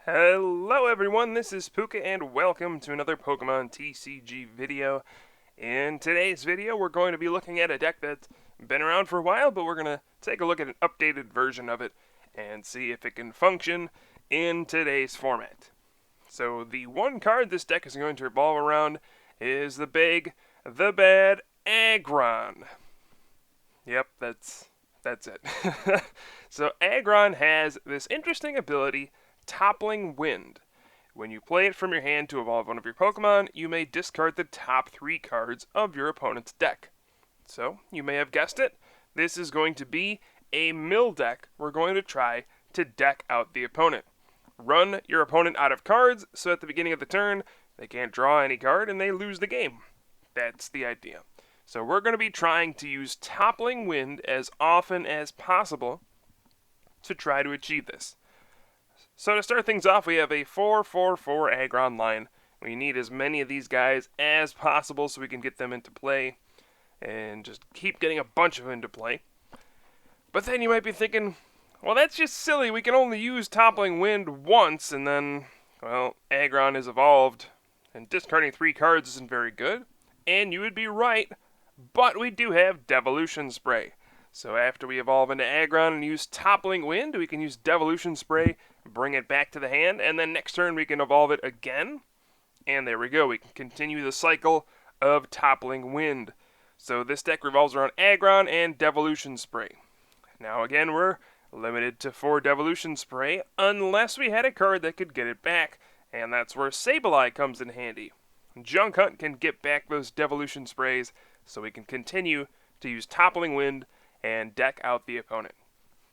Hello everyone, this is Pooka and welcome to another Pokemon TCG video. In today's video we're going to be looking at a deck that's been around for a while, but we're going to take a look at an updated version of it and see if it can function in today's format. So the one card this deck is going to revolve around is the big, the bad Aggron. Yep, that's it. So Aggron has this interesting ability, Toppling Wind. When you play it from your hand to evolve one of your Pokemon, you may discard the top 3 cards of your opponent's deck. So, you may have guessed it, this is going to be a mill deck we're going to try to deck out the opponent. Run your opponent out of cards, so at the beginning of the turn, they can't draw any card and they lose the game. That's the idea. So we're going to be trying to use Toppling Wind as often as possible to try to achieve this. So to start things off, we have a 4-4-4 Aggron line. We need as many of these guys as possible so we can get them into play and just keep getting a bunch of them into play. But then you might be thinking, well, that's just silly. We can only use Toppling Wind once, and then, well, Aggron is evolved, and discarding 3 cards isn't very good. And you would be right, but we do have Devolution Spray. So after we evolve into Aggron and use Toppling Wind, we can use Devolution Spray, bring it back to the hand, and then next turn we can evolve it again. And there we go, we can continue the cycle of Toppling Wind. So this deck revolves around Aggron and Devolution Spray. Now again, we're limited to 4 Devolution Spray, unless we had a card that could get it back, and that's where Sableye comes in handy. Junk Hunt can get back those Devolution Sprays, so we can continue to use Toppling Wind and deck out the opponent.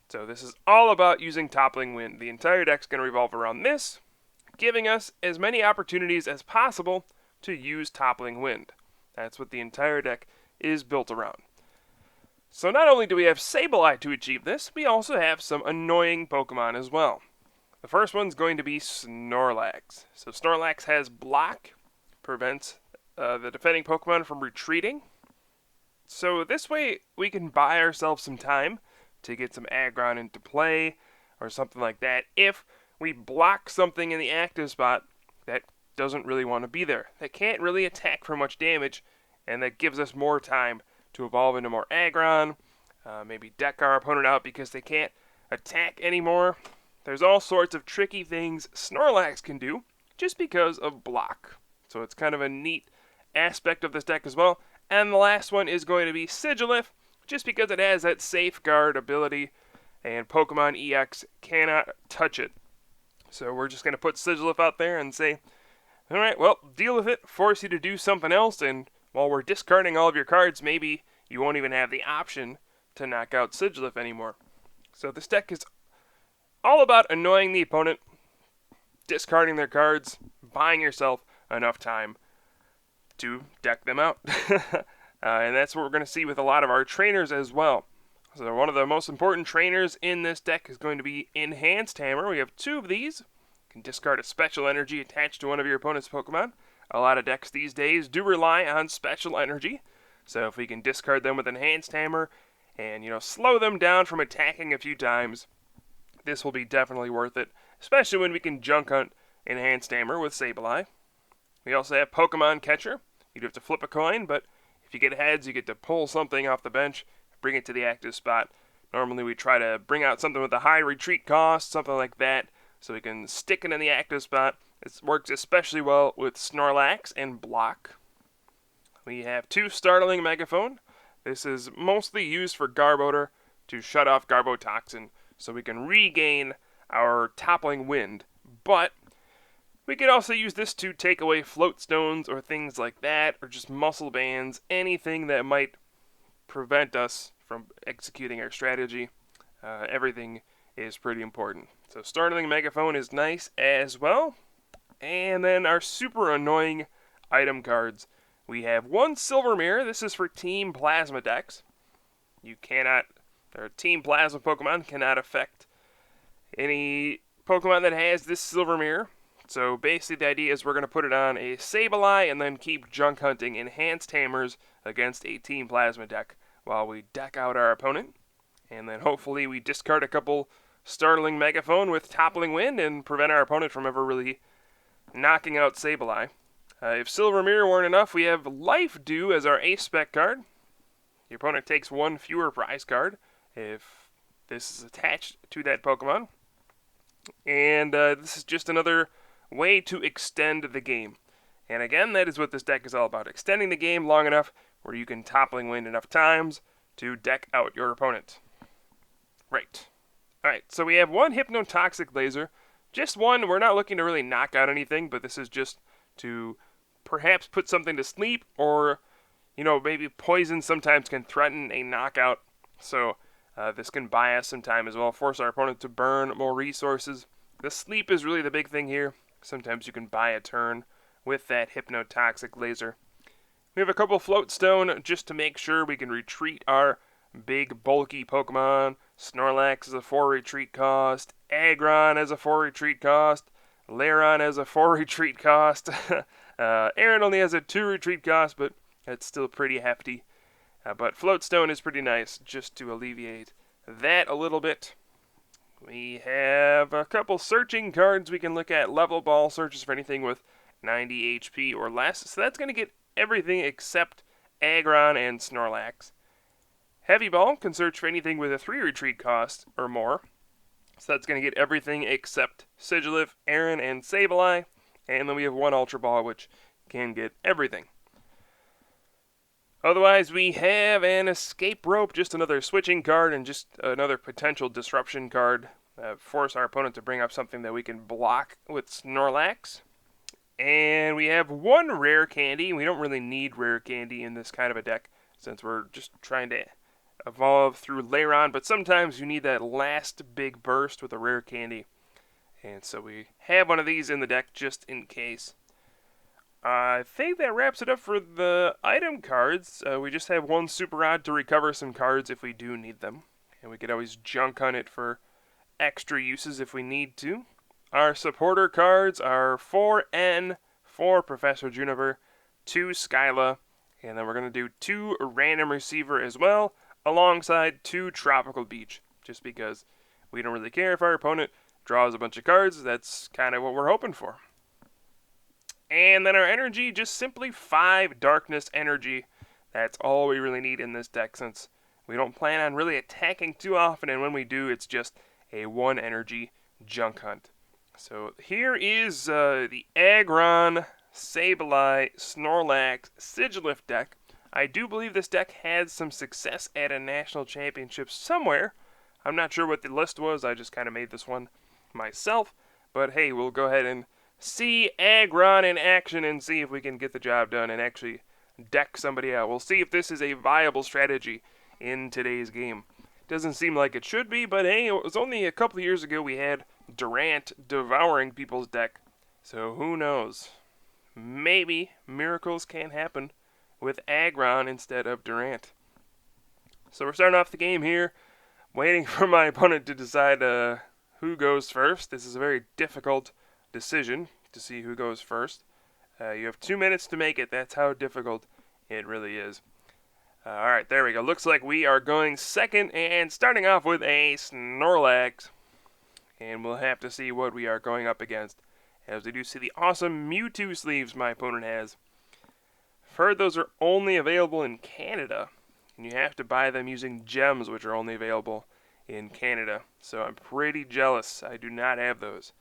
So this is all about using Toppling Wind. The entire deck's going to revolve around this, giving us as many opportunities as possible to use Toppling Wind. That's what the entire deck is built around. So not only do we have Sableye to achieve this, we also have some annoying Pokemon as well. The first one's going to be Snorlax. So Snorlax has Block, prevents the defending Pokemon from retreating. So this way we can buy ourselves some time to get some Aggron into play or something like that if we block something in the active spot that doesn't really want to be there, that can't really attack for much damage, and that gives us more time to evolve into more Aggron, maybe deck our opponent out because they can't attack anymore. There's all sorts of tricky things Snorlax can do just because of block. So it's kind of a neat aspect of this deck as well. And the last one is going to be Sigilyph, just because it has that safeguard ability, and Pokemon EX cannot touch it. So we're just going to put Sigilyph out there and say, alright, well, deal with it, force you to do something else, and while we're discarding all of your cards, maybe you won't even have the option to knock out Sigilyph anymore. So this deck is all about annoying the opponent, discarding their cards, buying yourself enough time to deck them out. And that's what we're going to see with a lot of our trainers as well. So one of the most important trainers in this deck is going to be Enhanced Hammer. We have 2 of these. You can discard a special energy attached to one of your opponent's Pokemon. A lot of decks these days do rely on special energy. So if we can discard them with Enhanced Hammer and, slow them down from attacking a few times, this will be definitely worth it, especially when we can Junk Hunt Enhanced Hammer with Sableye. We also have Pokemon Catcher. You'd have to flip a coin, but if you get heads, you get to pull something off the bench, bring it to the active spot. Normally we try to bring out something with a high retreat cost, something like that, so we can stick it in the active spot. It works especially well with Snorlax and Block. We have 2 Startling Megaphone. This is mostly used for Garbodor to shut off Garbotoxin, so we can regain our Toppling Wind, but we could also use this to take away float stones or things like that, or just muscle bands, anything that might prevent us from executing our strategy. Everything is pretty important. So Startling Megaphone is nice as well. And then our super annoying item cards. We have 1 Silver Mirror. This is for Team Plasma decks. Team Plasma Pokemon cannot affect any Pokemon that has this Silver Mirror. So basically the idea is we're going to put it on a Sableye and then keep Junk Hunting Enhanced Hammers against a Team Plasma deck while we deck out our opponent. And then hopefully we discard a couple Startling Megaphone with Toppling Wind and prevent our opponent from ever really knocking out Sableye. If Silver Mirror weren't enough, we have Life Dew as our ace spec card. The opponent takes one fewer prize card if this is attached to that Pokemon. And this is just another way to extend the game. And again, that is what this deck is all about. Extending the game long enough where you can Toppling Wind enough times to deck out your opponent. Right. Alright, so we have one Hypnotoxic Laser. Just one. We're not looking to really knock out anything, but this is just to perhaps put something to sleep, or, you know, maybe poison sometimes can threaten a knockout. So this can buy us some time as well, force our opponent to burn more resources. The sleep is really the big thing here. Sometimes you can buy a turn with that Hypnotoxic Laser. We have a couple Float Stone just to make sure we can retreat our big bulky Pokemon. Snorlax is a 4 retreat cost. Aggron has a 4 retreat cost. Lairon has a 4 retreat cost. Aggron only has a 2 retreat cost, but it's still pretty hefty. But Float Stone is pretty nice just to alleviate that a little bit. We have a couple searching cards we can look at. Level Ball searches for anything with 90 HP or less. So that's going to get everything except Aggron and Snorlax. Heavy Ball can search for anything with a 3 retreat cost or more. So that's going to get everything except Sigilyph, Aggron, and Sableye. And then we have one Ultra Ball, which can get everything. Otherwise, we have an Escape Rope, just another switching card and just another potential disruption card. Force our opponent to bring up something that we can block with Snorlax. And we have one Rare Candy. We don't really need Rare Candy in this kind of a deck, since we're just trying to evolve through Lairon, but sometimes you need that last big burst with a Rare Candy. And so we have one of these in the deck just in case. I think that wraps it up for the item cards. We just have one Super Rod to recover some cards if we do need them. And we could always junk on it for extra uses if we need to. Our supporter cards are 4N, 4 Professor Juniper, 2 Skyla, and then we're going to do 2 Random Receiver as well, alongside 2 Tropical Beach, just because we don't really care if our opponent draws a bunch of cards. That's kind of what we're hoping for. And then our energy, just simply 5 Darkness Energy. That's all we really need in this deck, since we don't plan on really attacking too often, and when we do, it's just a 1 energy junk hunt. So here is the Aggron, Sableye, Snorlax, Sigilyph deck. I do believe this deck had some success at a national championship somewhere. I'm not sure what the list was. I just kind of made this one myself. But hey, we'll go ahead and see Aggron in action and see if we can get the job done and actually deck somebody out. We'll see if this is a viable strategy in today's game. Doesn't seem like it should be, but hey, it was only a couple of years ago we had Durant devouring people's deck. So who knows? Maybe miracles can happen with Aggron instead of Durant. So we're starting off the game here, waiting for my opponent to decide who goes first. This is a very difficult decision to see who goes first. You have 2 minutes to make it. That's how difficult it really is. Alright, there we go. Looks like we are going second and starting off with a Snorlax. And we'll have to see what we are going up against, as we do see the awesome Mewtwo sleeves my opponent has. I've heard those are only available in Canada, and you have to buy them using gems, which are only available in Canada. So I'm pretty jealous. I do not have those.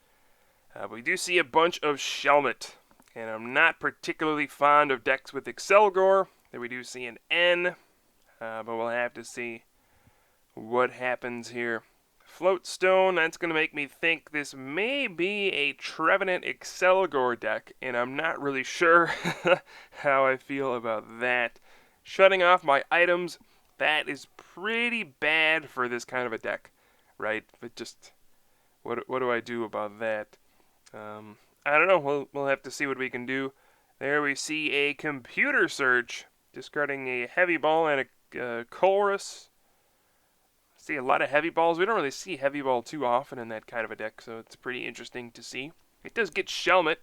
But we do see a bunch of Shelmet, and I'm not particularly fond of decks with Excelgor. There we do see an N, but we'll have to see what happens here. Float Stone, that's going to make me think this may be a Trevenant Excelgor deck, and I'm not really sure how I feel about that. Shutting off my items, that is pretty bad for this kind of a deck, right? But just, what do I do about that? I don't know, we'll have to see what we can do. There we see a Computer Search, discarding a Heavy Ball and a Chorus. See a lot of Heavy Balls. We don't really see Heavy Ball too often in that kind of a deck, so it's pretty interesting to see. It does get Shelmet,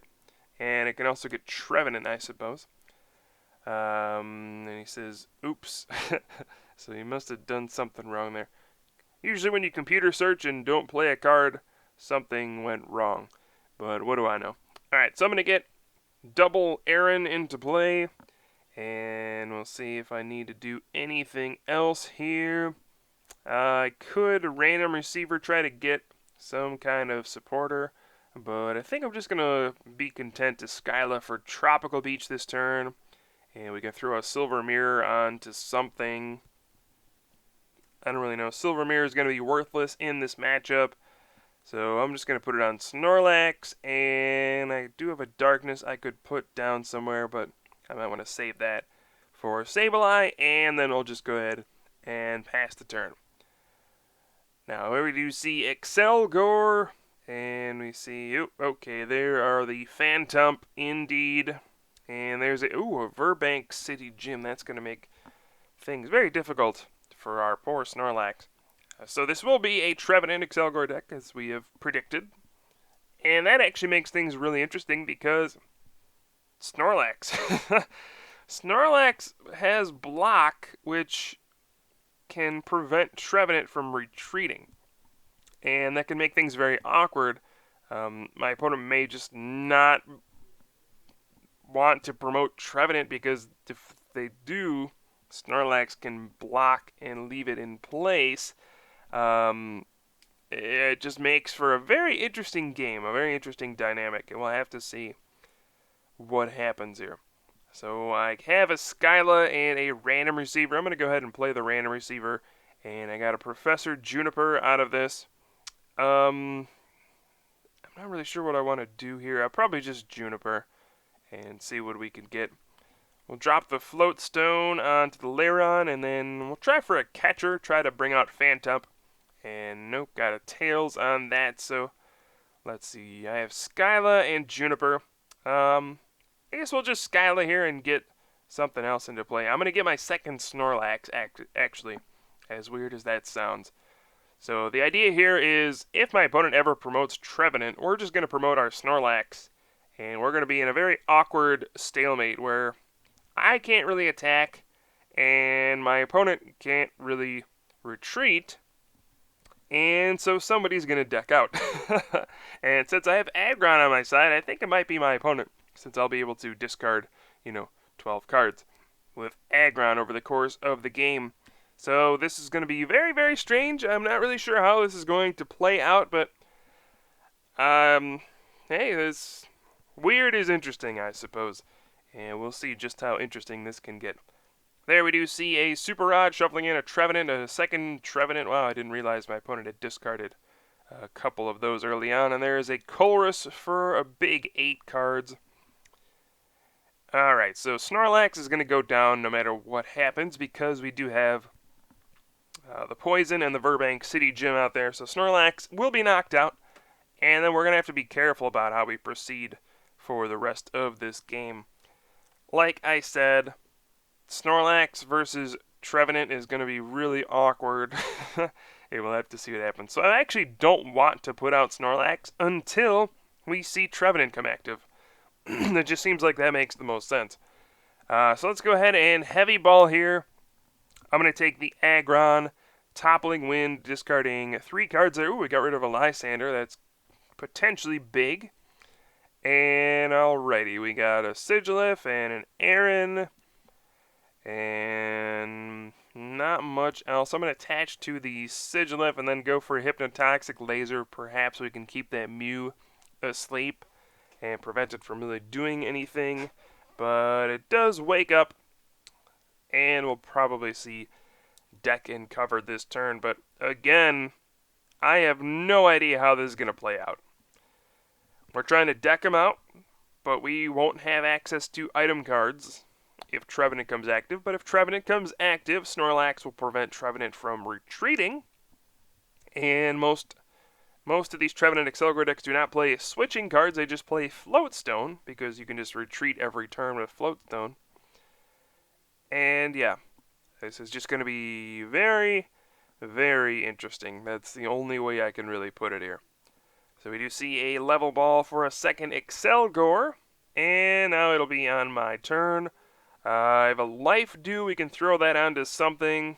and it can also get Trevenant, I suppose. And he says, oops. So he must have done something wrong there. Usually when you computer search and don't play a card, something went wrong. But what do I know? Alright, so I'm going to get double Aggron into play. And we'll see if I need to do anything else here. I could random receiver try to get some kind of supporter. But I think I'm just going to be content to Sigilyph for Tropical Beach this turn. And we can throw a Silver Mirror onto something. I don't really know. Silver Mirror is going to be worthless in this matchup. So I'm just going to put it on Snorlax. And I do have a Darkness I could put down somewhere, but I might want to save that for Sableye. And then we'll just go ahead and pass the turn. Now, here we do see Excelgor. And we see, oh, okay, there are the Phantump indeed. And there's a Verbank City Gym. That's going to make things very difficult for our poor Snorlax. So this will be a Trevenant Excelgor deck, as we have predicted. And that actually makes things really interesting because Snorlax. Snorlax has block, which can prevent Trevenant from retreating. And that can make things very awkward. My opponent may just not want to promote Trevenant because if they do, Snorlax can block and leave it in place. It just makes for a very interesting game, a very interesting dynamic, and we'll have to see what happens here. So I have a Sigilyph and a random receiver. I'm going to go ahead and play the random receiver, and I got a Professor Juniper out of this. I'm not really sure what I want to do here. I'll probably just Juniper and see what we can get. We'll drop the Float Stone onto the Lairon, and then we'll try for a catcher, try to bring out Phantump. And nope, got a Tails on that, so let's see. I have Sigilyph and Juniper. I guess we'll just Sigilyph here and get something else into play. I'm going to get my second Snorlax, actually, as weird as that sounds. So the idea here is, if my opponent ever promotes Trevenant, we're just going to promote our Snorlax, and we're going to be in a very awkward stalemate where I can't really attack, and my opponent can't really retreat, and so somebody's going to deck out. And since I have Aggron on my side, I think it might be my opponent, since I'll be able to discard, 12 cards with Aggron over the course of the game. So this is going to be very, very strange. I'm not really sure how this is going to play out, but hey, this weird is interesting, I suppose. And we'll see just how interesting this can get. There we do see a Super Rod shuffling in a Trevenant, a second Trevenant. Wow, I didn't realize my opponent had discarded a couple of those early on. And there is a Colress for a big 8 cards. Alright, so Snorlax is going to go down no matter what happens because we do have the Poison and the Verbank City Gym out there. So Snorlax will be knocked out. And then we're going to have to be careful about how we proceed for the rest of this game. Like I said, Snorlax versus Trevenant is going to be really awkward. Hey, we'll have to see what happens. So I actually don't want to put out Snorlax until we see Trevenant come active. It just seems like that makes the most sense. So let's go ahead and heavy ball here. I'm going to take the Aggron, Toppling Wind, discarding 3 cards there. Ooh, we got rid of a Lysander. That's potentially big. And alrighty, we got a Sigilyph and an Aggron. And not much else. I'm going to attach to the Sigilyph and then go for a Hypnotoxic Laser. Perhaps we can keep that Mew asleep and prevent it from really doing anything. But it does wake up, and we'll probably see deck and cover this turn. But again, I have no idea how this is going to play out. We're trying to deck him out, but we won't have access to item cards if Trevenant comes active. But if Trevenant comes active, Snorlax will prevent Trevenant from retreating. And most of these Trevenant Excelgor decks do not play switching cards. They just play Float Stone, because you can just retreat every turn with Float Stone. And yeah, this is just going to be very, very interesting. That's the only way I can really put it here. So we do see a level ball for a second Excelgor. And now it'll be on my turn. I have a Life Dew. We can throw that onto something.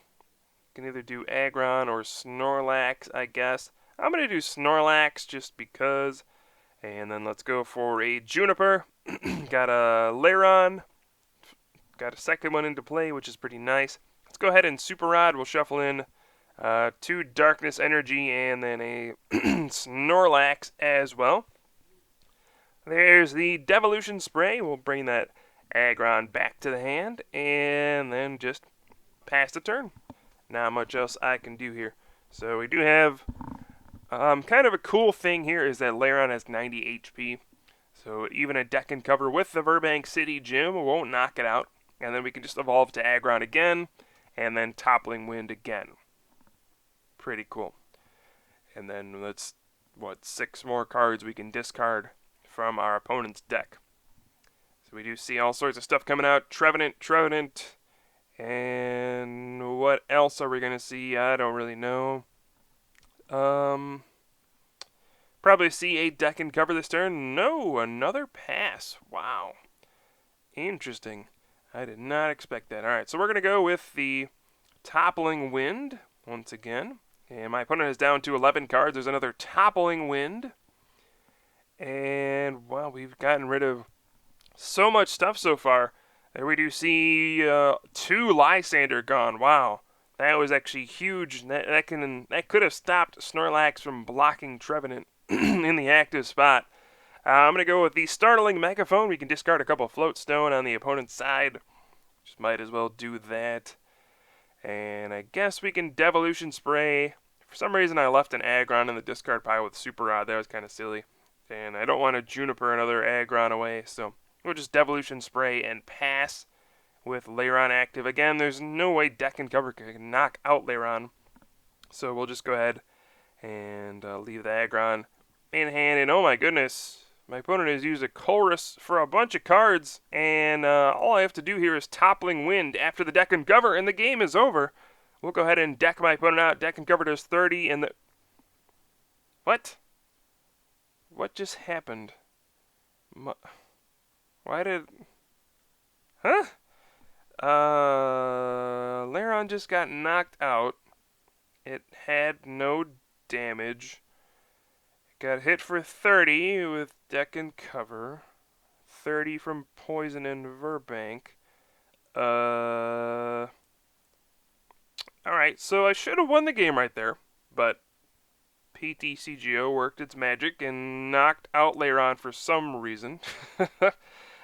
can either do Aggron or Snorlax, I guess. I'm going to do Snorlax just because. And then let's go for a Juniper. Got a Lairon. Got a second one into play, which is pretty nice. Let's go ahead and Super Rod. We'll shuffle in 2 Darkness Energy and then a Snorlax as well. There's the Devolution Spray. We'll bring that Aggron back to the hand and then just pass the turn. Not much else I can do here. So we do have kind of a cool thing here is that Lairon has 90 HP. So even a deck and cover with the Burbank City Gym won't knock it out. And then we can just evolve to Aggron again and then Toppling Wind again. Pretty cool. And then let's, 6 more cards we can discard from our opponent's deck. So we do see all sorts of stuff coming out. Trevenant. And what else are we going to see? I don't really know. Probably see a deck and cover this turn. No, another pass. Wow. Interesting. I did not expect that. Alright, so we're going to go with the Toppling Wind once again. And my opponent is down to 11 cards. There's another Toppling Wind. And, well, we've gotten rid of so much stuff so far. There we do see 2 Lysander gone. Wow. That was actually huge. That could have stopped Snorlax from blocking Trevenant in the active spot. I'm going to go with the Startling Megaphone. We can discard a couple Float Stone on the opponent's side. Just might as well do that. And I guess we can Devolution Spray. For some reason I left an Aggron in the discard pile with Super Rod. That was kind of silly. And I don't want to Juniper another Aggron away, so we'll just Devolution Spray and pass with Lairon active. Again, there's no way deck and cover can knock out Lairon. So we'll just go ahead and leave the Aggron in hand. And oh my goodness, my opponent has used a Chorus for a bunch of cards. And all I have to do here is Toppling Wind after the deck and cover, and the game is over. We'll go ahead and deck my opponent out. Deck and cover does 30, and the... What? What just happened? Why did... Huh? Lairon just got knocked out. It had no damage. It got hit for 30 with deck and cover. 30 from Poison and Verbank. Alright, so I should have won the game right there, but PTCGO worked its magic and knocked out Lairon for some reason.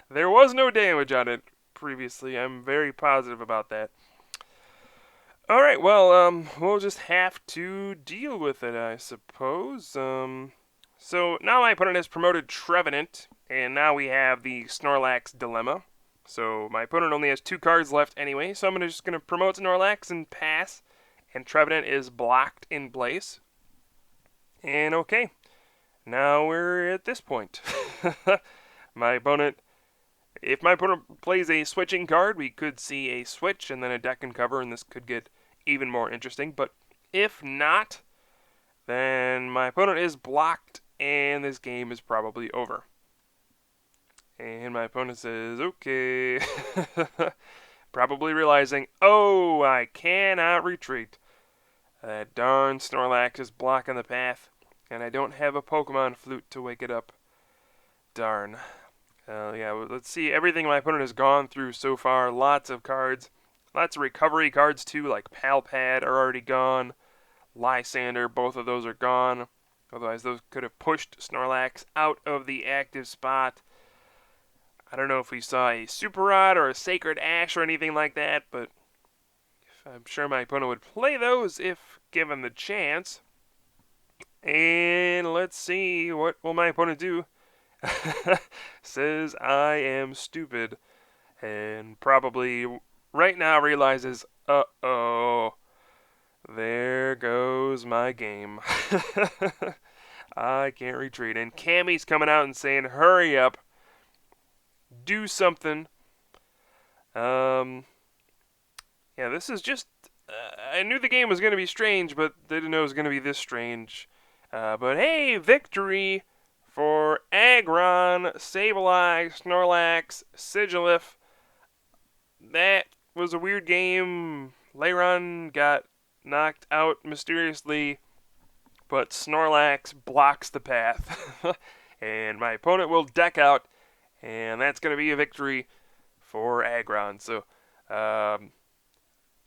There was no damage on it previously. I'm very positive about that. Alright, well, we'll just have to deal with it, I suppose. So now my opponent has promoted Trevenant, and now we have the Snorlax dilemma. So my opponent only has 2 cards left anyway, so I'm just going to promote Snorlax and pass, and Trevenant is blocked in place. And okay, now we're at this point. My opponent... If my opponent plays a switching card, we could see a switch and then a deck and cover, and this could get even more interesting. But if not, then my opponent is blocked, and this game is probably over. And my opponent says, okay. Probably realizing, oh, I cannot retreat. That darn Snorlax is blocking the path, and I don't have a Pokemon Flute to wake it up. Darn. Yeah, well, let's see everything my opponent has gone through so far. Lots of cards. Lots of recovery cards, too, like Palpad are already gone. Lysander, both of those are gone. Otherwise, those could have pushed Snorlax out of the active spot. I don't know if we saw a Super Rod or a Sacred Ash or anything like that, but I'm sure my opponent would play those if given the chance. And let's see, what will my opponent do? Says I am stupid, and probably right now realizes, uh-oh, there goes my game. I can't retreat. And Cammy's coming out and saying, hurry up, do something. Yeah, this is just, I knew the game was going to be strange, but didn't know it was going to be this strange. But hey, victory for Aggron, Sableye, Snorlax, Sigilyph. That was a weird game. Lairon got knocked out mysteriously, but Snorlax blocks the path. And my opponent will deck out, and that's going to be a victory for Aggron. So,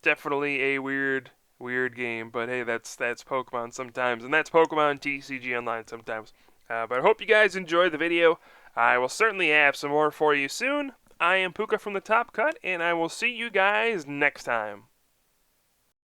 definitely a weird game, but hey, that's Pokemon sometimes, and that's Pokemon TCG Online sometimes. But I hope you guys enjoyed the video. I will certainly have some more for you soon. I am Pooka from the Top Cut, and I will see you guys next time.